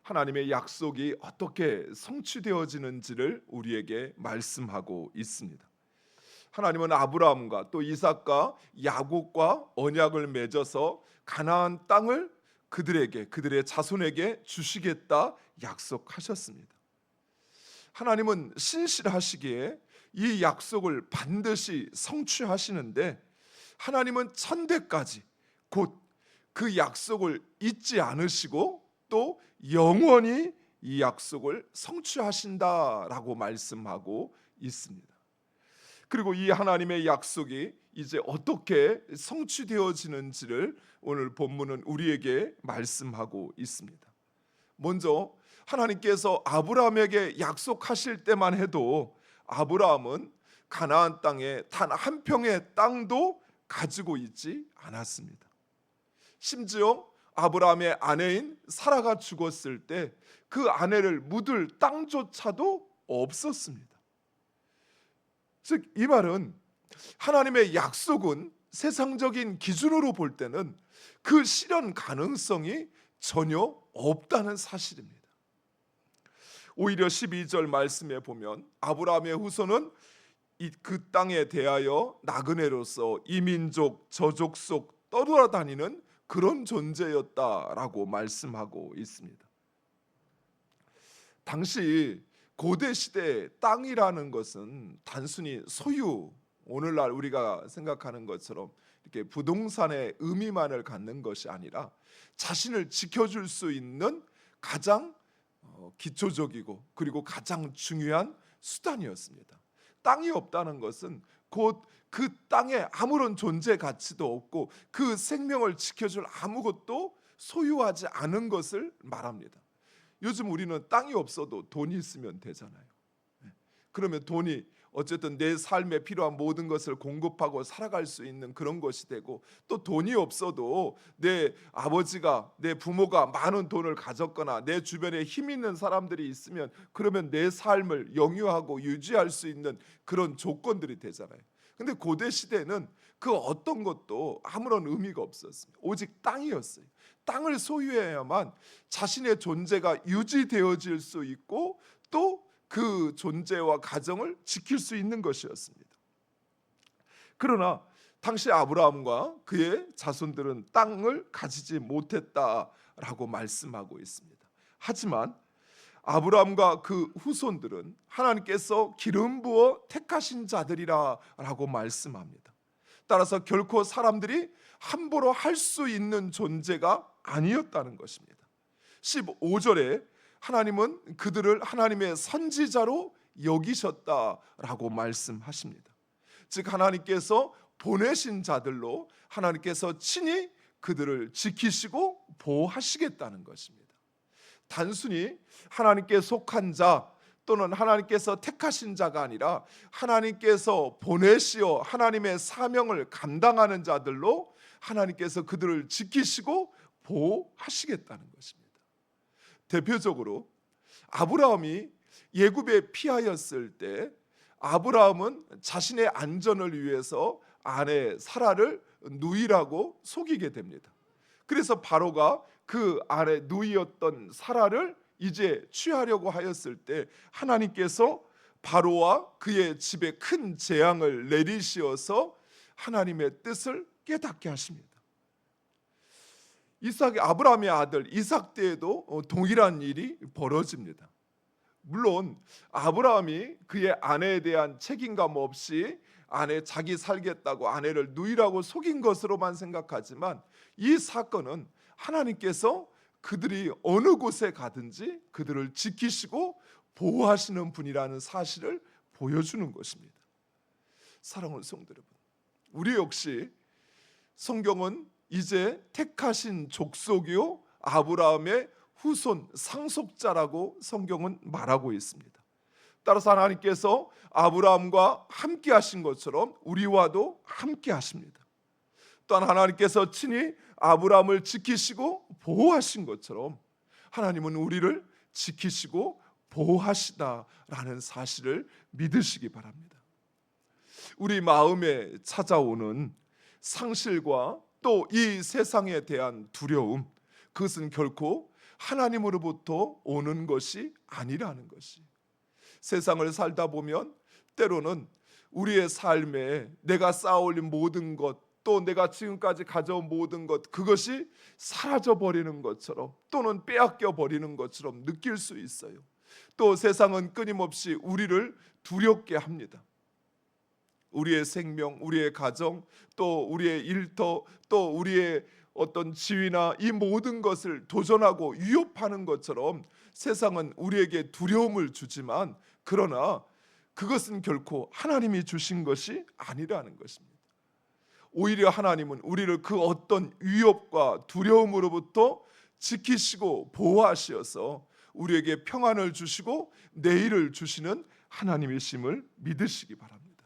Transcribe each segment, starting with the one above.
하나님의 약속이 어떻게 성취되어지는지를 우리에게 말씀하고 있습니다. 하나님은 아브라함과 또 이삭과 야곱과 언약을 맺어서 가나안 땅을 그들에게, 그들의 자손에게 주시겠다 약속하셨습니다. 하나님은 신실하시기에 이 약속을 반드시 성취하시는데, 하나님은 천대까지 곧 그 약속을 잊지 않으시고 또 영원히 이 약속을 성취하신다라고 말씀하고 있습니다. 그리고 이 하나님의 약속이 이제 어떻게 성취되어지는지를 오늘 본문은 우리에게 말씀하고 있습니다. 먼저 하나님께서 아브라함에게 약속하실 때만 해도 아브라함은 가나안 땅에 단 한 평의 땅도 가지고 있지 않았습니다. 심지어 아브라함의 아내인 사라가 죽었을 때 그 아내를 묻을 땅조차도 없었습니다. 즉 이 말은 하나님의 약속은 세상적인 기준으로 볼 때는 그 실현 가능성이 전혀 없다는 사실입니다. 오히려 12절 말씀에 보면 아브라함의 후손은 그 땅에 대하여 나그네로서 이민족 저족 속 떠돌아다니는 그런 존재였다라고 말씀하고 있습니다. 당시 고대 시대 땅이라는 것은 단순히 소유, 오늘날 우리가 생각하는 것처럼 이렇게 부동산의 의미만을 갖는 것이 아니라 자신을 지켜줄 수 있는 가장 기초적이고 그리고 가장 중요한 수단이었습니다. 땅이 없다는 것은 곧 그 땅에 아무런 존재 가치도 없고 그 생명을 지켜줄 아무것도 소유하지 않은 것을 말합니다. 요즘 우리는 땅이 없어도 돈이 있으면 되잖아요. 그러면 돈이 어쨌든 내 삶에 필요한 모든 것을 공급하고 살아갈 수 있는 그런 것이 되고, 또 돈이 없어도 내 아버지가, 내 부모가 많은 돈을 가졌거나 내 주변에 힘 있는 사람들이 있으면 그러면 내 삶을 영유하고 유지할 수 있는 그런 조건들이 되잖아요. 근데 고대 시대는 그 어떤 것도 아무런 의미가 없었습니다. 오직 땅이었어요. 땅을 소유해야만 자신의 존재가 유지되어질 수 있고 또 그 존재와 가정을 지킬 수 있는 것이었습니다. 그러나 당시 아브라함과 그의 자손들은 땅을 가지지 못했다라고 말씀하고 있습니다. 하지만 아브라함과 그 후손들은 하나님께서 기름 부어 택하신 자들이라고 말씀합니다. 따라서 결코 사람들이 함부로 할 수 있는 존재가 아니었다는 것입니다. 15절에 하나님은 그들을 하나님의 선지자로 여기셨다라고 말씀하십니다. 즉 하나님께서 보내신 자들로 하나님께서 친히 그들을 지키시고 보호하시겠다는 것입니다. 단순히 하나님께 속한 자 또는 하나님께서 택하신 자가 아니라 하나님께서 보내시어 하나님의 사명을 감당하는 자들로 하나님께서 그들을 지키시고 보호하시겠다는 것입니다. 대표적으로 아브라함이 예굽에 피하였을 때 아브라함은 자신의 안전을 위해서 아내 사라를 누이라고 속이게 됩니다. 그래서 바로가 그 아내 누이였던 사라를 이제 취하려고 하였을 때 하나님께서 바로와 그의 집에 큰 재앙을 내리시어서 하나님의 뜻을 깨닫게 하십니다. 아브라함의 아들 이삭 때에도 동일한 일이 벌어집니다. 물론 아브라함이 그의 아내에 대한 책임감 없이 자기 살겠다고 아내를 누이라고 속인 것으로만 생각하지만, 이 사건은 하나님께서 그들이 어느 곳에 가든지 그들을 지키시고 보호하시는 분이라는 사실을 보여주는 것입니다. 사랑하는 성도 여러분, 우리 역시 성경은 이제 택하신 족속이요 아브라함의 후손 상속자라고 성경은 말하고 있습니다. 따라서 하나님께서 아브라함과 함께 하신 것처럼 우리와도 함께 하십니다. 또한 하나님께서 친히 아브라함을 지키시고 보호하신 것처럼 하나님은 우리를 지키시고 보호하시다라는 사실을 믿으시기 바랍니다. 우리 마음에 찾아오는 상실과 또 이 세상에 대한 두려움, 그것은 결코 하나님으로부터 오는 것이 아니라는 것이. 세상을 살다 보면 때로는 우리의 삶에 내가 쌓아올린 모든 것, 또 내가 지금까지 가져온 모든 것, 그것이 사라져 버리는 것처럼 또는 빼앗겨 버리는 것처럼 느낄 수 있어요. 또 세상은 끊임없이 우리를 두렵게 합니다. 우리의 생명, 우리의 가정, 또 우리의 일터, 또 우리의 어떤 지위나 이 모든 것을 도전하고 위협하는 것처럼 세상은 우리에게 두려움을 주지만, 그러나 그것은 결코 하나님이 주신 것이 아니라는 것입니다. 오히려 하나님은 우리를 그 어떤 위협과 두려움으로부터 지키시고 보호하시어서 우리에게 평안을 주시고 내일을 주시는 하나님이심을 믿으시기 바랍니다.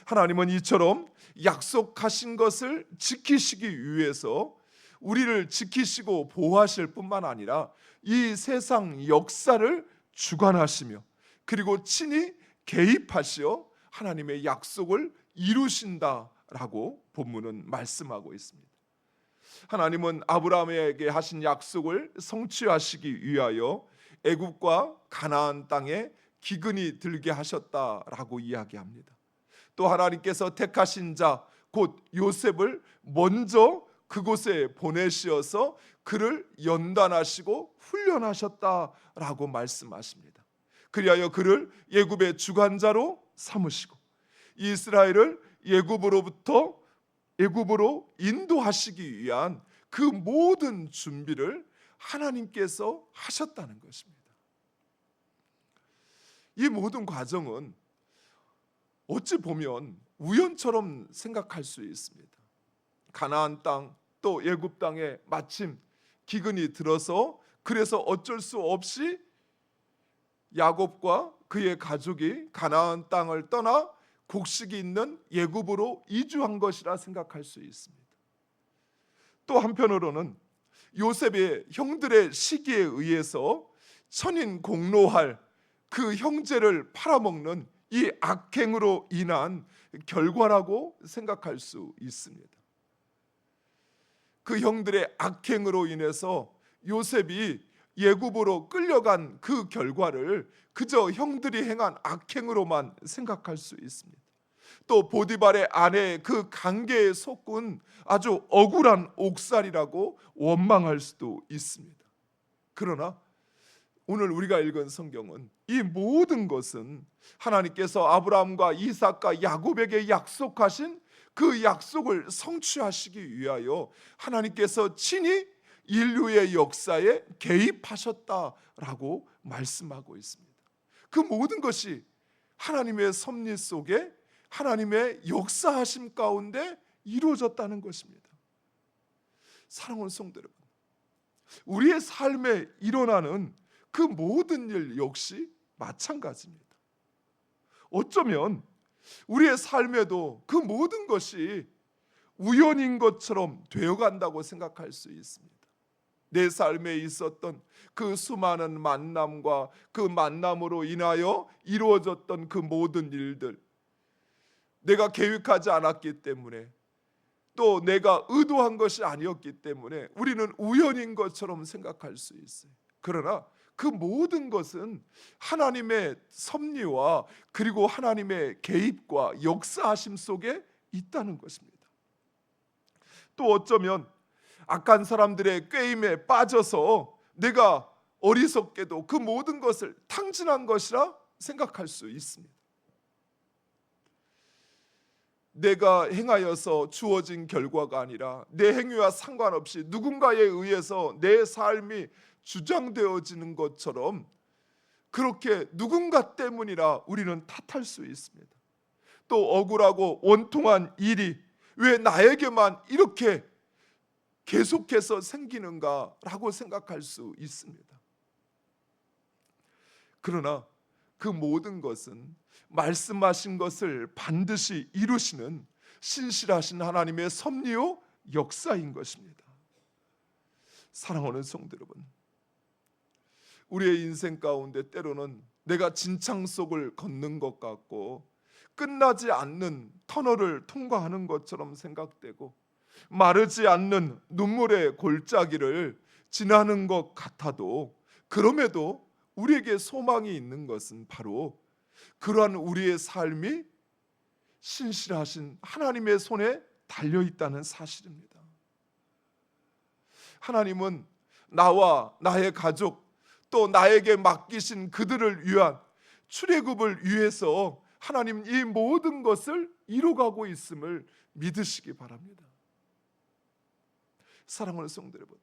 하나님은 이처럼 약속하신 것을 지키시기 위해서 우리를 지키시고 보호하실 뿐만 아니라 이 세상 역사를 주관하시며 그리고 친히 개입하시어 하나님의 약속을 이루신다라고 본문은 말씀하고 있습니다. 하나님은 아브라함에게 하신 약속을 성취하시기 위하여 애굽과 가나안 땅에 기근이 들게 하셨다라고 이야기합니다. 또 하나님께서 택하신 자 곧 요셉을 먼저 그곳에 보내시어서 그를 연단하시고 훈련하셨다라고 말씀하십니다. 그리하여 그를 애굽의 주관자로 삼으시고 이스라엘을 애굽으로 인도하시기 위한 그 모든 준비를 하나님께서 하셨다는 것입니다. 이 모든 과정은 어찌 보면 우연처럼 생각할 수 있습니다. 가나안 땅 또 애굽 땅에 마침 기근이 들어서 그래서 어쩔 수 없이 야곱과 그의 가족이 가나안 땅을 떠나 곡식이 있는 애굽으로 이주한 것이라 생각할 수 있습니다. 또 한편으로는 요셉의 형들의 시기에 의해서 천인 공노할 그 형제를 팔아먹는 이 악행으로 인한 결과라고 생각할 수 있습니다. 그 형들의 악행으로 인해서 요셉이 애굽으로 끌려간 그 결과를 그저 형들이 행한 악행으로만 생각할 수 있습니다. 또 보디발의 아내의 그 관계에 속은 아주 억울한 옥살이라고 원망할 수도 있습니다. 그러나 오늘 우리가 읽은 성경은 이 모든 것은 하나님께서 아브라함과 이삭과 야곱에게 약속하신 그 약속을 성취하시기 위하여 하나님께서 친히 인류의 역사에 개입하셨다라고 말씀하고 있습니다. 그 모든 것이 하나님의 섭리 속에 하나님의 역사하심 가운데 이루어졌다는 것입니다. 사랑하는 성도 여러분, 우리의 삶에 일어나는 그 모든 일 역시 마찬가지입니다. 어쩌면 우리의 삶에도 그 모든 것이 우연인 것처럼 되어간다고 생각할 수 있습니다. 내 삶에 있었던 그 수많은 만남과 그 만남으로 인하여 이루어졌던 그 모든 일들, 내가 계획하지 않았기 때문에 또 내가 의도한 것이 아니었기 때문에 우리는 우연인 것처럼 생각할 수 있어요. 그러나 그 모든 것은 하나님의 섭리와 그리고 하나님의 개입과 역사하심 속에 있다는 것입니다. 또 어쩌면 악한 사람들의 꾀임에 빠져서 내가 어리석게도 그 모든 것을 탕진한 것이라 생각할 수 있습니다. 내가 행하여서 주어진 결과가 아니라 내 행위와 상관없이 누군가에 의해서 내 삶이 주장되어지는 것처럼 그렇게 누군가 때문이라 우리는 탓할 수 있습니다. 또 억울하고 원통한 일이 왜 나에게만 이렇게 계속해서 생기는가라고 생각할 수 있습니다. 그러나 그 모든 것은 말씀하신 것을 반드시 이루시는 신실하신 하나님의 섭리요 역사인 것입니다. 사랑하는 성도 여러분, 우리의 인생 가운데 때로는 내가 진창 속을 걷는 것 같고 끝나지 않는 터널을 통과하는 것처럼 생각되고 마르지 않는 눈물의 골짜기를 지나는 것 같아도 그럼에도 우리에게 소망이 있는 것은 바로 그러한 우리의 삶이 신실하신 하나님의 손에 달려 있다는 사실입니다. 하나님은 나와 나의 가족 또 나에게 맡기신 그들을 위한 출애굽을 위해서 하나님 이 모든 것을 이루어가고 있음을 믿으시기 바랍니다. 사랑하는 성도 여러분,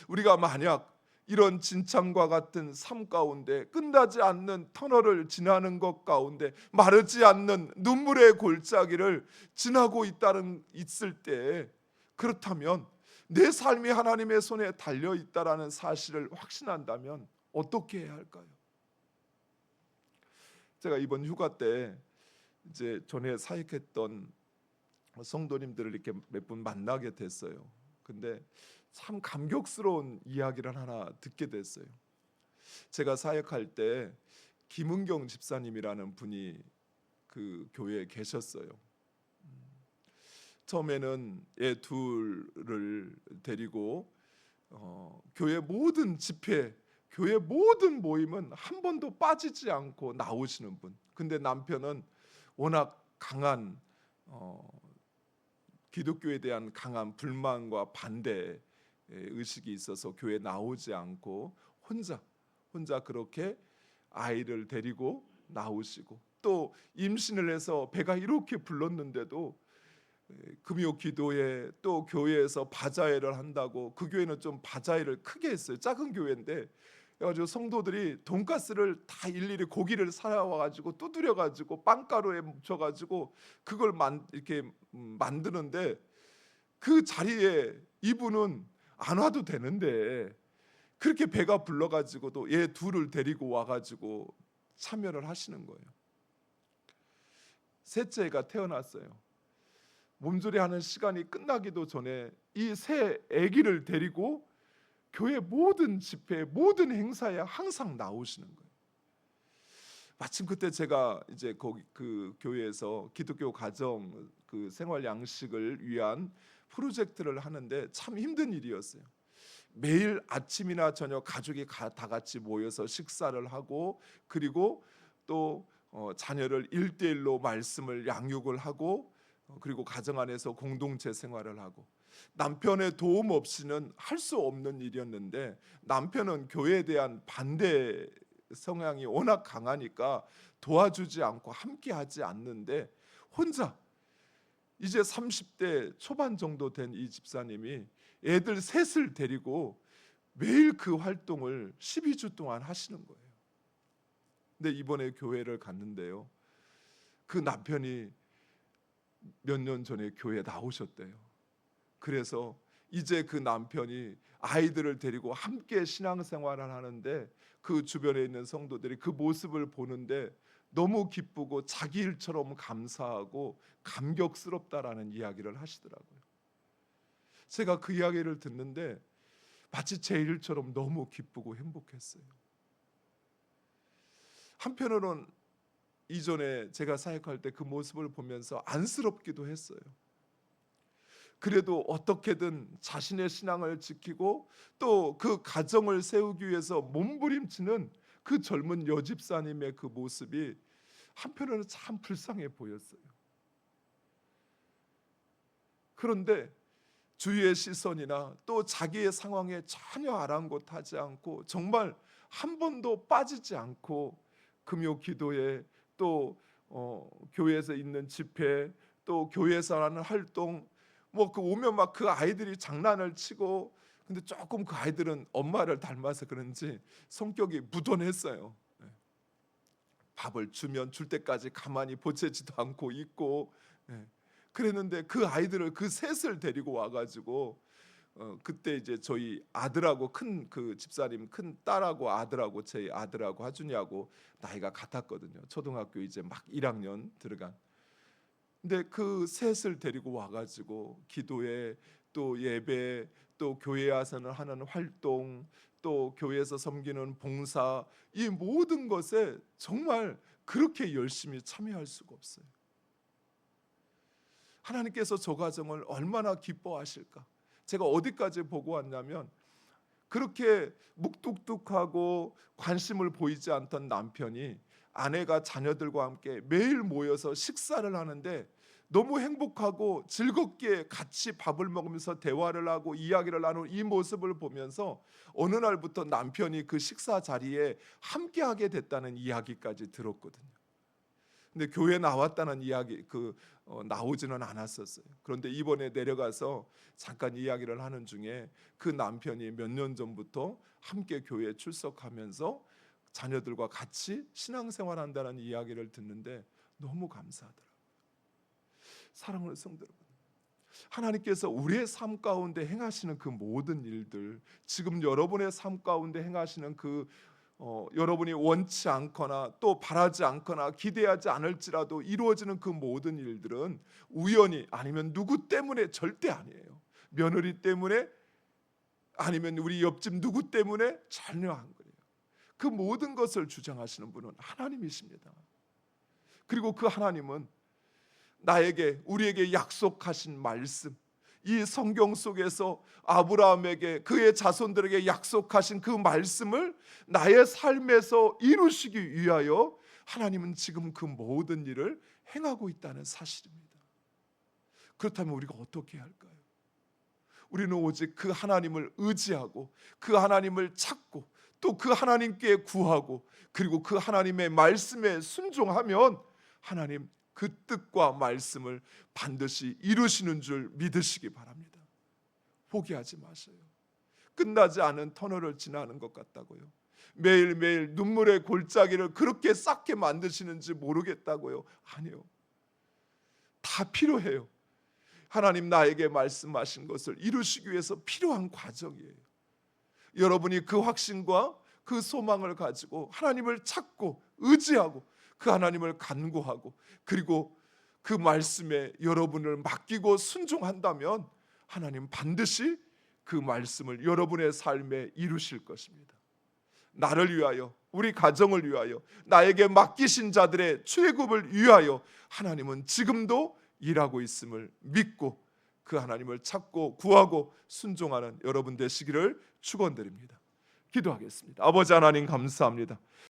우리가 만약 이런 진창과 같은 삶 가운데 끝나지 않는 터널을 지나는 것 가운데 마르지 않는 눈물의 골짜기를 지나고 있을 때, 그렇다면 내 삶이 하나님의 손에 달려 있다라는 사실을 확신한다면 어떻게 해야 할까요? 제가 이번 휴가 때 이제 전에 사역했던 성도님들을 이렇게 몇 분 만나게 됐어요. 근데 참 감격스러운 이야기를 하나 듣게 됐어요. 제가 사역할 때 김은경 집사님이라는 분이 그 교회에 계셨어요. 처음에는 애 둘을 데리고 교회 모든 집회, 교회 모든 모임은 한 번도 빠지지 않고 나오시는 분. 근데 남편은 워낙 강한 기독교에 대한 강한 불만과 반대 의식이 있어서 교회 나오지 않고 혼자 그렇게 아이를 데리고 나오시고, 또 임신을 해서 배가 이렇게 불렀는데도 금요 기도회 또 교회에서 바자회를 한다고, 그 교회는 좀 바자회를 크게 했어요. 작은 교회인데 그래가지고 성도들이 돈가스를 다 일일이 고기를 사와가지고 두드려가지고 빵가루에 묻혀가지고 그걸 이렇게 만드는데, 그 자리에 이분은 안 와도 되는데 그렇게 배가 불러가지고도 얘 둘을 데리고 와가지고 참여를 하시는 거예요. 셋째가 태어났어요. 몸조리하는 시간이 끝나기도 전에 이 새 아기를 데리고 교회 모든 집회, 모든 행사에 항상 나오시는 거예요. 마침 그때 제가 이제 거기 그 교회에서 기독교 가정 그 생활 양식을 위한 프로젝트를 하는데 참 힘든 일이었어요. 매일 아침이나 저녁 가족이 다 같이 모여서 식사를 하고, 그리고 또 자녀를 1대1로 말씀을 양육을 하고, 그리고 가정 안에서 공동체 생활을 하고, 남편의 도움 없이는 할 수 없는 일이었는데, 남편은 교회에 대한 반대 성향이 워낙 강하니까 도와주지 않고 함께 하지 않는데, 혼자 이제 30대 초반 정도 된 이 집사님이 애들 셋을 데리고 매일 그 활동을 12주 동안 하시는 거예요. 근데 이번에 교회를 갔는데요, 그 남편이 몇 년 전에 교회에 나오셨대요. 그래서 이제 그 남편이 아이들을 데리고 함께 신앙생활을 하는데, 그 주변에 있는 성도들이 그 모습을 보는데 너무 기쁘고 자기 일처럼 감사하고 감격스럽다라는 이야기를 하시더라고요. 제가 그 이야기를 듣는데 마치 제 일처럼 너무 기쁘고 행복했어요. 한편으로는 이전에 제가 사역할 때 그 모습을 보면서 안쓰럽기도 했어요. 그래도 어떻게든 자신의 신앙을 지키고 또 그 가정을 세우기 위해서 몸부림치는 그 젊은 여집사님의 그 모습이 한편으로는 참 불쌍해 보였어요. 그런데 주위의 시선이나 또 자기의 상황에 전혀 아랑곳하지 않고 정말 한 번도 빠지지 않고 금요 기도에 또 교회에서 있는 집회, 또 교회에서 하는 활동, 뭐 그 오면 막 그 아이들이 장난을 치고, 근데 조금 그 아이들은 엄마를 닮아서 그런지 성격이 무던했어요. 밥을 주면 줄 때까지 가만히 보채지도 않고 있고, 그랬는데 그 아이들을 그 셋을 데리고 와가지고 그때 이제 저희 아들하고 큰 그 집사님 큰 딸하고 아들하고 제 아들하고 하준이하고 나이가 같았거든요. 초등학교 이제 막 1학년 들어간. 근데 그 셋을 데리고 와가지고 기도회 또 예배 또 교회 와서는 하는 활동 또 교회에서 섬기는 봉사, 이 모든 것에 정말 그렇게 열심히 참여할 수가 없어요. 하나님께서 저 가정을 얼마나 기뻐하실까. 제가 어디까지 보고 왔냐면 그렇게 묵뚝뚝하고 관심을 보이지 않던 남편이 아내가 자녀들과 함께 매일 모여서 식사를 하는데 너무 행복하고 즐겁게 같이 밥을 먹으면서 대화를 하고 이야기를 나누는 이 모습을 보면서 어느 날부터 남편이 그 식사 자리에 함께하게 됐다는 이야기까지 들었거든요. 근데 교회 나왔다는 이야기 나오지는 않았었어요. 그런데 이번에 내려가서 잠깐 이야기를 하는 중에 그 남편이 몇 년 전부터 함께 교회에 출석하면서 자녀들과 같이 신앙생활한다는 이야기를 듣는데 너무 감사하더라고요. 사랑하는 성도 여러분, 하나님께서 우리의 삶 가운데 행하시는 그 모든 일들, 지금 여러분의 삶 가운데 행하시는 여러분이 원치 않거나 또 바라지 않거나 기대하지 않을지라도 이루어지는 그 모든 일들은 우연히 아니면 누구 때문에 절대 아니에요. 며느리 때문에 아니면 우리 옆집 누구 때문에 전혀 안 그래요. 그 모든 것을 주장하시는 분은 하나님이십니다. 그리고 그 하나님은 우리에게 약속하신 말씀, 이 성경 속에서 아브라함에게 그의 자손들에게 약속하신 그 말씀을 나의 삶에서 이루시기 위하여 하나님은 지금 그 모든 일을 행하고 있다는 사실입니다. 그렇다면 우리가 어떻게 해야 할까요? 우리는 오직 그 하나님을 의지하고 그 하나님을 찾고 또 그 하나님께 구하고 그리고 그 하나님의 말씀에 순종하면 하나님 그 뜻과 말씀을 반드시 이루시는 줄 믿으시기 바랍니다. 포기하지 마세요. 끝나지 않은 터널을 지나는 것 같다고요. 매일매일 눈물의 골짜기를 그렇게 쌓게 만드시는지 모르겠다고요. 아니요. 다 필요해요. 하나님 나에게 말씀하신 것을 이루시기 위해서 필요한 과정이에요. 여러분이 그 확신과 그 소망을 가지고 하나님을 찾고 의지하고 그 하나님을 간구하고 그리고 그 말씀에 여러분을 맡기고 순종한다면 하나님 반드시 그 말씀을 여러분의 삶에 이루실 것입니다. 나를 위하여, 우리 가정을 위하여, 나에게 맡기신 자들의 출애굽을 위하여 하나님은 지금도 일하고 있음을 믿고 그 하나님을 찾고 구하고 순종하는 여러분 되시기를 축원드립니다. 기도하겠습니다. 아버지 하나님 감사합니다.